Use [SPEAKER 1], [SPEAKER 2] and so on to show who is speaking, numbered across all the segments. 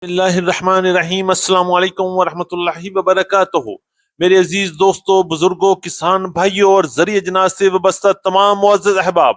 [SPEAKER 1] اللہ الرحمن الرحیم، السلام علیکم ورحمۃ اللہ وبرکاتہ۔ میرے عزیز دوستوں، بزرگوں، کسان بھائیوں اور ذریعہ جناز سے وابستہ تمام معزز احباب،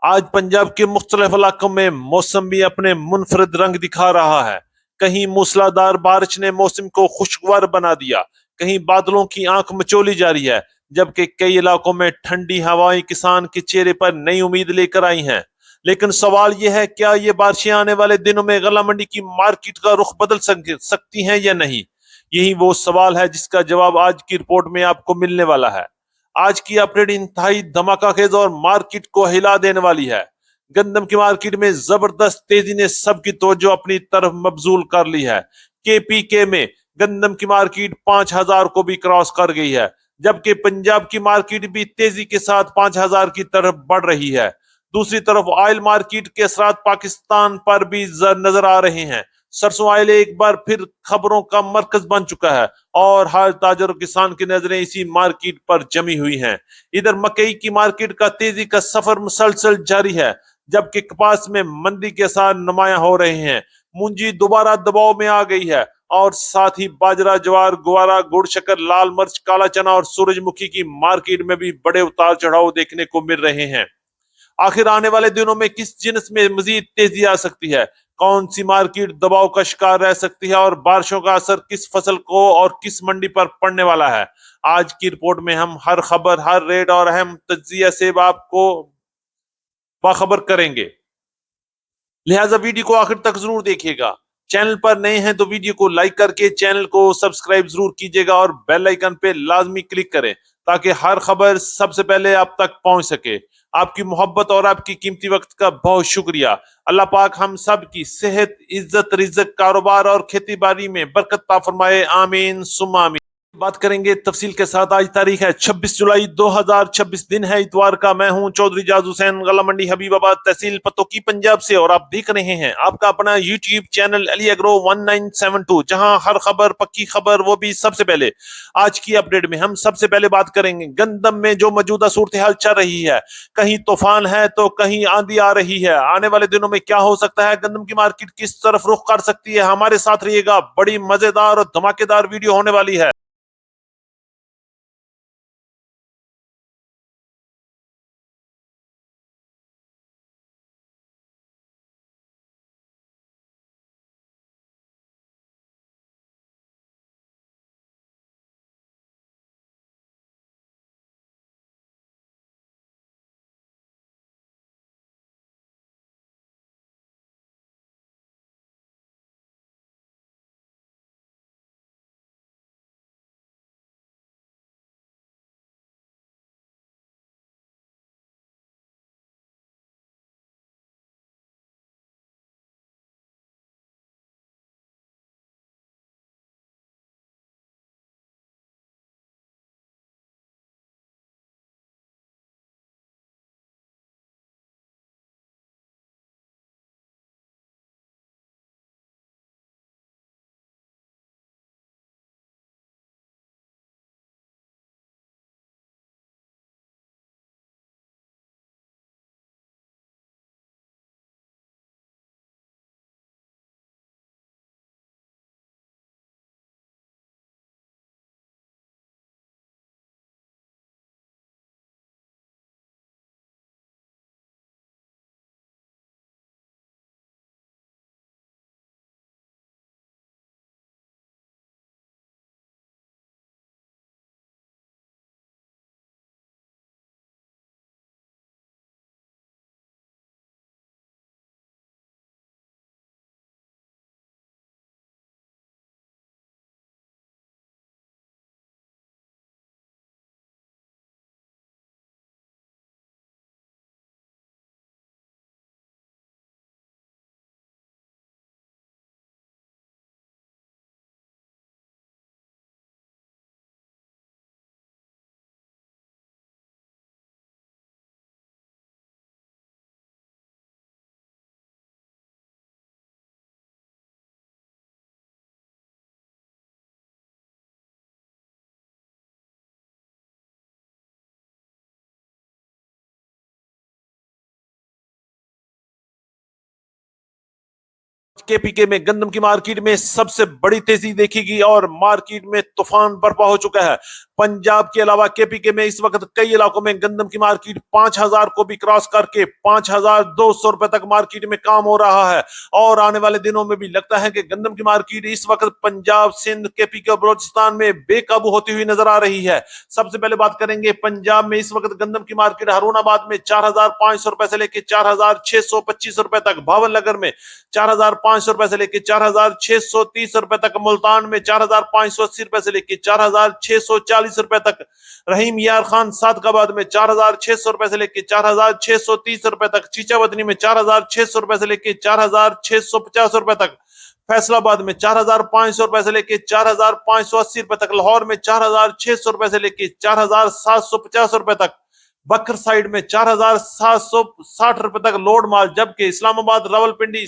[SPEAKER 1] آج پنجاب کے مختلف علاقوں میں موسم بھی اپنے منفرد رنگ دکھا رہا ہے۔ کہیں موسلادھار بارش نے موسم کو خوشگوار بنا دیا، کہیں بادلوں کی آنکھ مچولی جاری ہے، جبکہ کئی علاقوں میں ٹھنڈی ہوائیں کسان کے چہرے پر نئی امید لے کر آئی ہیں۔ لیکن سوال یہ ہے، کیا یہ بارشیں آنے والے دنوں میں غلہ منڈی کی مارکیٹ کا رخ بدل سکتی ہیں یا نہیں؟ یہی وہ سوال ہے جس کا جواب آج کی رپورٹ میں آپ کو ملنے والا ہے۔ آج کی اپڈیٹ انتہائی دھماکہ خیز اور مارکیٹ کو ہلا دینے والی ہے۔ گندم کی مارکیٹ میں زبردست تیزی نے سب کی توجہ اپنی طرف مبذول کر لی ہے۔ کے پی کے میں گندم کی مارکیٹ 5,000 کو بھی کراس کر گئی ہے، جبکہ پنجاب کی مارکیٹ بھی تیزی کے ساتھ 5,000 کی طرف بڑھ رہی ہے۔ دوسری طرف آئل مارکیٹ کے اثرات پاکستان پر بھی نظر آ رہے ہیں۔ سرسوں آئل ایک بار پھر خبروں کا مرکز بن چکا ہے اور ہر تاجر و کسان کی نظریں اسی مارکیٹ پر جمی ہوئی ہیں۔ ادھر مکئی کی مارکیٹ کا تیزی کا سفر مسلسل جاری ہے، جبکہ کپاس میں مندی کے ساتھ نمایاں ہو رہے ہیں۔ مونجی دوبارہ دباؤ میں آ گئی ہے اور ساتھ ہی باجرہ، جوار، گوارا، گڑ شکر، لال مرچ، کالا چنا اور سورج مکھی کی مارکیٹ میں بھی بڑے اتار چڑھاؤ دیکھنے کو مل رہے ہیں۔ آخر آنے والے دنوں میں کس جنس میں مزید تیزی آ سکتی ہے؟ کون سی مارکیٹ دباؤ کا شکار رہ سکتی ہے اور بارشوں کا اثر کس فصل کو اور کس منڈی پر پڑنے والا ہے؟ آج کی رپورٹ میں ہم ہر خبر، ہر ریٹ اور اہم تجزیہ سے آپ کو باخبر کریں گے، لہٰذا ویڈیو کو آخر تک ضرور دیکھیے گا۔ چینل پر نئے ہیں تو ویڈیو کو لائک کر کے چینل کو سبسکرائب ضرور کیجیے گا اور بیل آئیکن پہ لازمی کلک کریں تاکہ ہر خبر سب سے پہلے آپ تک پہنچ سکے۔ آپ کی محبت اور آپ کی قیمتی وقت کا بہت شکریہ۔ اللہ پاک ہم سب کی صحت، عزت، رزق، کاروبار اور کھیتی باڑی میں برکت عطا فرمائے، آمین ثم آمین۔ بات کریں گے تفصیل کے ساتھ۔ آج تاریخ ہے 26 جولائی 2026، دن ہے اتوار کا۔ میں ہوں چودھری جاز حسین، غلہ منڈی حبیب آباد، تحصیل پتوکی، پنجاب سے، اور آپ دیکھ رہے ہیں آپ کا اپنا یوٹیوب چینل علی ایگرو 1972، جہاں ہر خبر، پکی خبر، وہ بھی سب سے پہلے۔ آج کی اپڈیٹ میں ہم سب سے پہلے بات کریں گے گندم میں جو موجودہ صورتحال چل رہی ہے۔ کہیں طوفان ہے تو کہیں آندھی آ رہی ہے۔ آنے والے دنوں میں کیا ہو سکتا ہے؟ گندم کی مارکیٹ کس طرف رخ کر سکتی ہے؟ ہمارے ساتھ رہیے گا، بڑی مزیدار اور دھماکے دار ویڈیو ہونے والی ہے۔ केपीके में गंदम की मार्केट में सबसे बड़ी तेजी देखी गई और मार्केट में तूफान बर्पा हो चुका है। पंजाब के अलावा केपीके में इस वक्त कई इलाकों में गंदम की मार्केट 5,000 को भी क्रॉस करके 5,200 रुपए तक मार्केट में काम हो रहा है और आने वाले दिनों में भी लगता है कि गंदम की मार्केट इस वक्त पंजाब, सिंध, केपीके और बलोचिस्तान में बेकाबू होती हुई नजर आ रही है। सबसे पहले बात करेंगे पंजाब में इस वक्त गंदम की मार्केट हरूणाबाद में 4,500 रुपए से लेकर 4,625 रुपए तक, भावनगर में 4,500 रुपए से लेकर 4,630 रुपए तक, मुल्तान में 4,580 रुपए से लेकर 4,640 रुपए तक, रहीम यार खान सादकाबाद में 4,600 रुपए से लेकर 4,630 रुपए तक, चीचावतनी में 4,600 रुपए से लेकर 4,650 रुपए तक, फैसलाबाद में 4,500 रुपए से लेकर 4,580 रुपए तक, लाहौर में 4,600 रुपए से लेकर 4,750 रुपए तक, बकर साइड में 4,760 रुपए तक लोड माल, जबकि इस्लामाबाद, रावलपिंडी,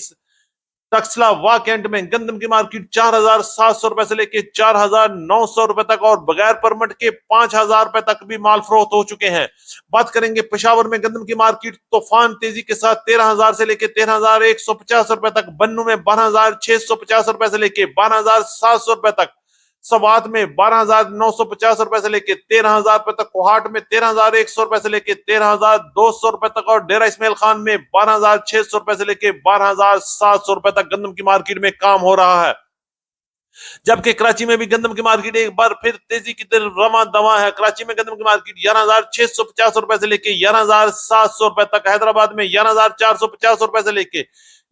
[SPEAKER 1] टक्सला, वाह कैंट में गंदम की मार्केट 4,700 रुपए से लेकर 4,900 रुपए तक और बगैर परमिट के 5,000 रुपए तक भी माल फरोख्त हो चुके हैं। बात करेंगे पेशावर में गंदम की मार्केट तूफान तेजी के साथ 13,000 से लेकर 13,150 रुपए तक, बन्नू में 12,650 रुपए से लेकर 12,700 रुपए तक, सवात में 12,950 रुपए से लेकर 13,000 रुपए तक, कोहाट में 13,100 रुपए से लेकर 13,200 रुपए तक और डेरा इस्माइल खान में 12,600 रुपए से लेकर 12,700 रुपए तक गंदम की मार्केट में काम हो रहा है। जबकि कराची में भी गंदम की मार्केट एक बार फिर तेजी की तरफ रमा दवा है। कराची में गंदम की मार्केट 11,650 रुपए से लेकर 11,700 रुपए तक, हैदराबाद में 11,450 रुपए से लेकर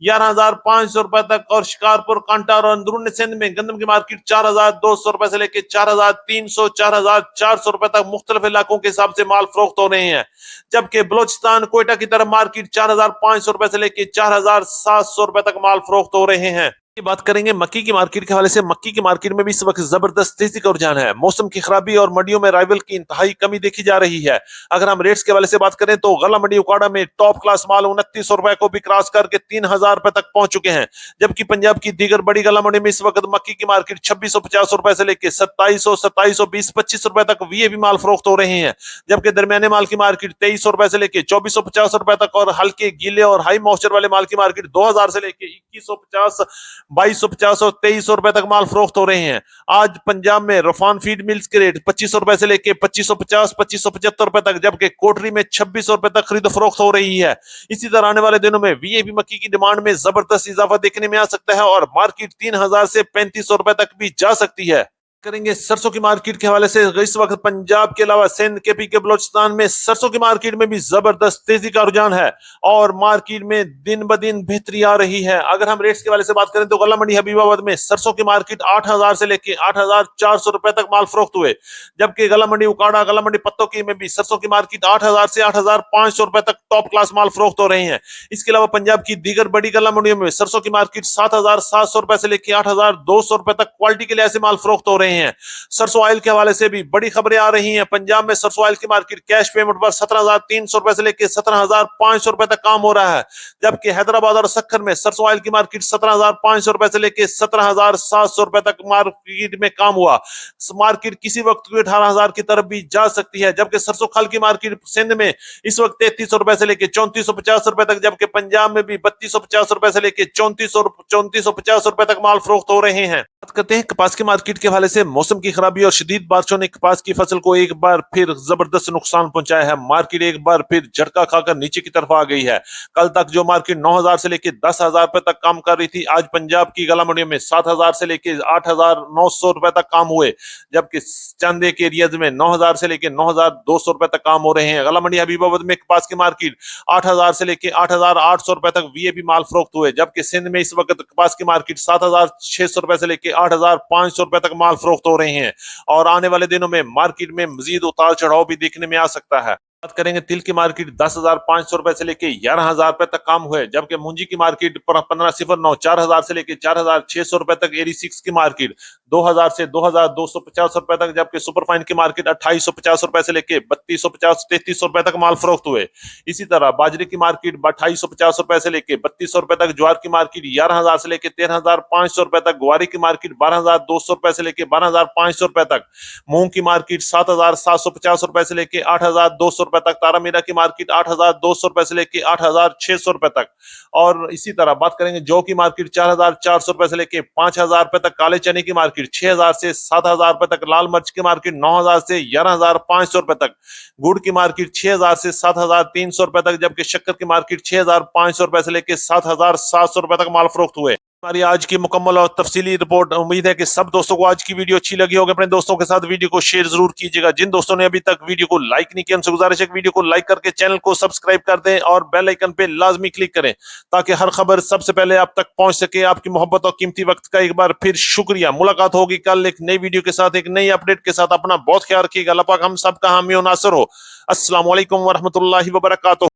[SPEAKER 1] 11,500 रुपए तक और शिकारपुर, कांटा और अंदरून सिंध में गंदम की मार्केट 4,200 रुपए से लेकर 4,300, 4,400 रुपए तक मुख्तलिफ इलाकों के हिसाब से माल फरोख्त हो रहे हैं। जबकि बलोचिस्तान, कोयटा की तरफ मार्केट 4,500 रुपए से लेकर 4,700 रुपए तक माल फरोख्त हो रहे हैं। बात करेंगे मक्की की मार्केट के हवाले से। मक्की की मार्केट में भी इस वक्त जबरदस्त तेजी का रुझान है। मौसम की खराबी और मंडियों में राइवल की इंतहाई कमी देखी जा रही है। अगर हम रेट्स के हवाले से बात करें तो गला मंडी उकाड़ा में टॉप क्लास माल 2900 रुपए को भी क्रॉस करके 3,000 रुपए तक पहुंच चुके हैं। जबकि पंजाब की दीगर बड़ी गला मंडी में इस वक्त मक्की की मार्केट 2,650 रुपए से लेकर 2,700, 2,720, 25 रुपए तक वीएबी माल फरोख्त हो रहे हैं। जबकि दरमियाने माल की मार्केट 2,300 रुपए से लेकर 2,450 रुपए तक और हल्के, गीले और हाई मॉइस्चर वाले माल की मार्केट 2,000 से लेकर 2,150, 2,250 और 2,300 रुपए तक माल फरोख्त हो रहे हैं। आज पंजाब में रफान फीड मिल्स के रेट 2,500 रुपए से लेकर 2,550, 2,575 रुपए तक, जबकि कोटरी में 2,600 रुपए तक खरीद फरोख्त हो रही है। इसी तरह आने वाले दिनों में वीएबी मक्की की डिमांड में जबरदस्त इजाफा देखने में आ सकता है और मार्केट 3,000 से 3,500 रुपए तक भी जा सकती है। करेंगे सरसों की मार्केट के हवाले से। इस वक्त पंजाब के अलावा सिंध, केपीके, बलोचिस्तान में सरसों की मार्केट में भी जबरदस्त तेजी का रुझान है और मार्केट में दिन ब दिन बेहतरी आ रही है। अगर हम रेट्स के हवाले से बात करें तो गला मंडी हबीबाबाद में सरसों की मार्केट 8,000 से लेकर 8,400 रुपए तक माल फरोख्त हुए। जबकि गला मंडी उकाड़ा, गला मंडी पत्तों की में भी सरसों की मार्केट 8,000 से 8,500 रुपए तक टॉप क्लास माल फरोख्त हो रहे हैं। इसके अलावा पंजाब की दीगर बड़ी गला मंडियों में सरसों की मार्केट 7,700 रुपए से लेकर 8,200 रुपए तक क्वालिटी के लिहाज से माल फरोख्त हो रहे हैं। सरसों ऑयल के हवाले से भी बड़ी खबरें आ रही हैं। पंजाब में सरसों ऑयल की मार्केट कैश पेमेंट पर 17,300 रुपए से लेकर 17,500 रुपए तक काम हो रहा है। जबकि हैदराबाद और सक्खर में सरसों ऑयल की मार्केट 17,500 रुपए से लेकर 17,700 रुपए तक मार्केट में काम हुआ। मार्केट किसी वक्त 18,000 की तरफ भी जा सकती है। जबकि सरसों खल की मार्केट सिंध में इस वक्त 3,300 रुपए से लेकर 3,450 रुपए तक, जबकि पंजाब में भी 3,250 रुपए से लेकर 3,450 रुपए तक माल फरोख्त हो रहे हैं। बात करते हैं कपास की मार्केट के हवाले से। मौसम की खराबी और शदीद बारिशों ने कपास की फसल को एक बार फिर जबरदस्त नुकसान पहुंचाया है। मार्केट एक बार फिर झटका खाकर नीचे की तरफ आ गई है। कल तक जो मार्केट 9,000 से लेकर 10,000 रुपए तक काम कर रही थी, आज पंजाब की गला मंडियों में 7,000 से लेकर 8,900 रुपए तक काम हुए। जबकि चंदे के एरियाज में 9,000 से लेकर 9,200 रुपए तक काम हो रहे हैं। गला मंडी हबीबाबाद में कपास की मार्केट 8,000 से लेकर 8,800 रुपए तक वीएबी माल फरोख्त हुए। जबकि सिंध में इस वक्त कपास की मार्केट 7,600 रुपए से लेकर 8,500 रुपए तक माल फरोख्त हो रहे हैं और आने वाले दिनों में मार्केट में मजीद उतार चढ़ाव भी देखने में आ सकता है। बात करेंगे तिल की मार्केट 10,500 रुपए से लेकर 11,000 रुपए तक काम हुए। जबकि मूंजी की मार्केट 1509 4,000 से लेकर 4,600 रुपए तक। एरी 6 की मार्केट 2,000 से 2,250 रुपए तक। जबकि सुपरफाइन की मार्केट 2,850 रुपए से लेकर 3,250 3,300 रुपए तक माल फरोख्त हुए। इसी तरह बाजरे की मार्केट 2,250 रुपए से लेकर 3,200 रुपए तक। ज्वार की मार्केट 11,000 से लेकर 13,500 रुपए तक। ग्वारी की मार्केट 12,200 रुपए से लेकर 12,500 रुपए तक। मूंग की मार्केट 7,750 रुपए से लेकर 8,200 रुपए तक, तारामीरा की मार्केट 8,200 रुपए से लेके 8,600 रुपए तक। और इसी तरह बात करेंगे जौ की मार्केट 4,400 रुपए से लेके 5,000 रुपए तक, काले चने की मार्केट 6,000 से 7,000 रुपए तक, लाल मिर्च की मार्केट 9,000 से 11,500 रुपए तक, गुड़ की मार्केट 6,000 से 7,300 रुपए तक, जबकि शक्कर की मार्केट 6,500 रुपए से लेके 7,700 रुपए तक माल फरोख्त हुए। हमारी आज की मुकम्मल और तफसीली रिपोर्ट। उम्मीद है कि सब दोस्तों को आज की वीडियो अच्छी लगी होगी। अपने दोस्तों के साथ वीडियो को शेयर जरूर कीजिएगा। जिन दोस्तों ने अभी तक वीडियो को लाइक नहीं किया उनसे गुजारिश है कि वीडियो को लाइक करके चैनल को सब्सक्राइब कर दें और बेल आइकन पे लाजमी क्लिक करें ताकि हर खबर सबसे पहले आप तक पहुंच सके। आपकी मोहब्बत और कीमती वक्त का एक बार फिर शुक्रिया। मुलाकात होगी कल एक नई वीडियो के साथ, एक नई अपडेट के साथ। अपना बहुत ख्याल रखिएगा। अल्लाह पाक हम सब का हामी और नासिर हो। अस्सलाम वालेकुम व रहमतुल्लाहि व बरकातुहू।